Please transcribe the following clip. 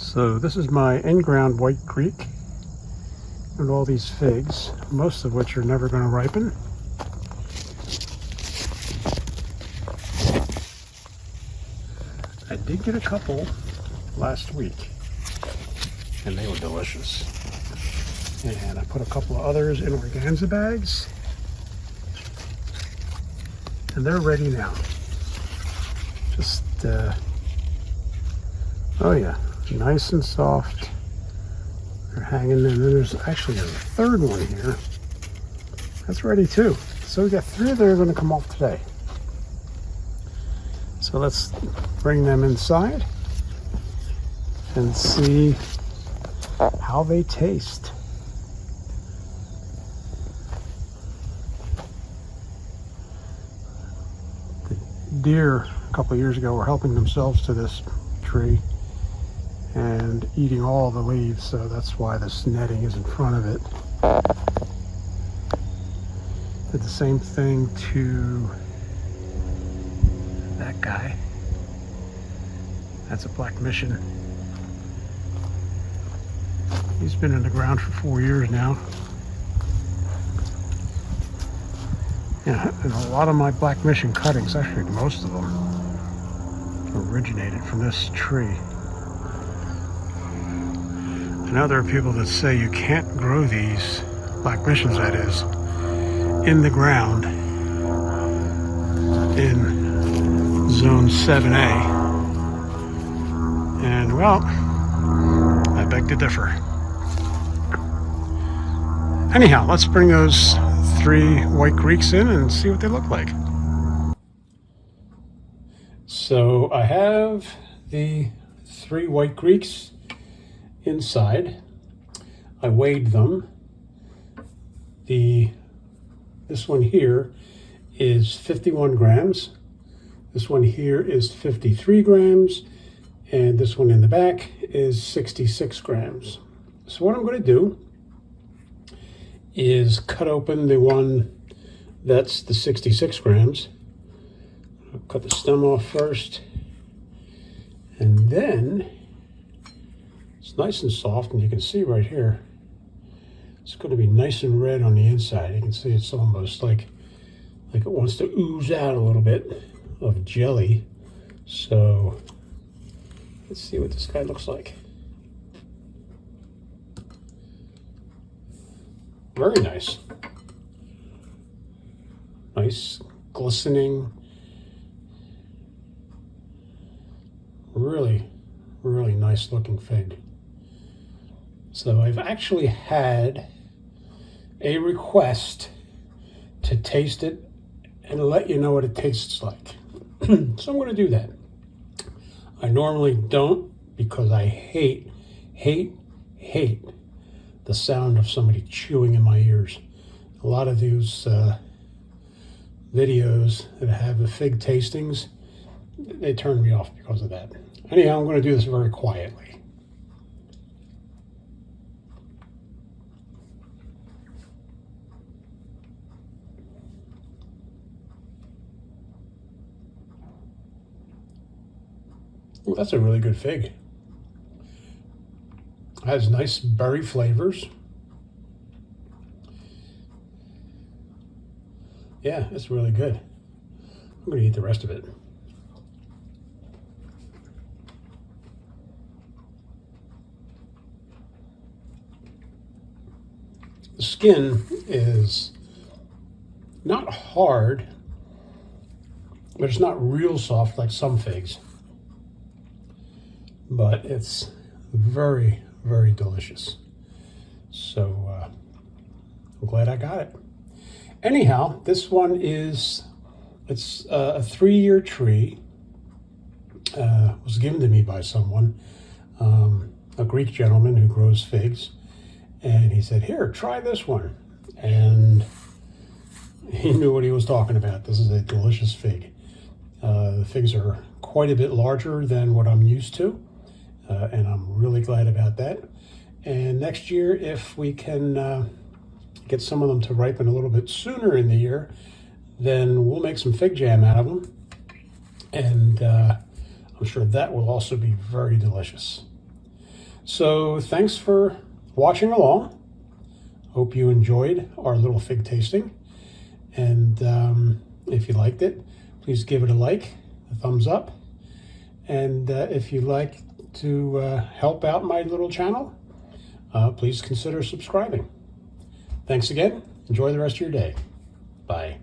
So this is my in-ground White Creek and all these figs, most of which are never going to ripen. I did get a couple last week and they were delicious. And I put a couple of others in organza bags and they're ready now. Just, oh yeah, nice and soft. They're hanging, and then there's actually a third one here. That's ready too. So we got 3 that are going to come off today. So let's bring them inside and see how they taste. The deer a couple of years ago were helping themselves to this tree and eating all the leaves, so that's why this netting is in front of it. Did the same thing to that guy. That's a black mission. He's been in the ground for 4 years now. Yeah, and a lot of my black mission cuttings, actually most of them, originated from this tree. I know there are people that say you can't grow these black missions, that is, in the ground in zone 7A. And well, I beg to differ. Anyhow, let's bring those 3 White Creeks in and see what they look like. So I have the 3 White Creeks inside. I weighed them. This one here is 51 grams. This one here is 53 grams. And this one in the back is 66 grams. So what I'm going to do is cut open the one that's the 66 grams. I'll cut the stem off first. And then it's nice and soft, and you can see right here, it's going to be nice and red on the inside. You can see it's almost like it wants to ooze out a little bit of jelly. So let's see what this guy looks like. Very nice. Nice, glistening. Really, really nice looking fig. So I've actually had a request to taste it and let you know what it tastes like. So I'm going to do that. I normally don't, because I hate the sound of somebody chewing in my ears. A lot of these videos that have the fig tastings, they turn me off because of that. Anyhow, I'm going to do this very quietly. Well, that's a really good fig. It has nice berry flavors. Yeah, it's really good. I'm going to eat the rest of it. The skin is not hard, but it's not real soft like some figs. But it's very, very delicious. So I'm glad I got it. Anyhow, this one it's a 3-year tree. Was given to me by someone, a Greek gentleman who grows figs. And he said, here, try this one. And he knew what he was talking about. This is a delicious fig. The figs are quite a bit larger than what I'm used to. And I'm really glad about that. And next year, if we can get some of them to ripen a little bit sooner in the year, then we'll make some fig jam out of them. And I'm sure that will also be very delicious. So thanks for watching along. Hope you enjoyed our little fig tasting. And if you liked it, please give it a like, a thumbs up. And if you'd like to help out my little channel, please consider subscribing. Thanks again. Enjoy the rest of your day. Bye.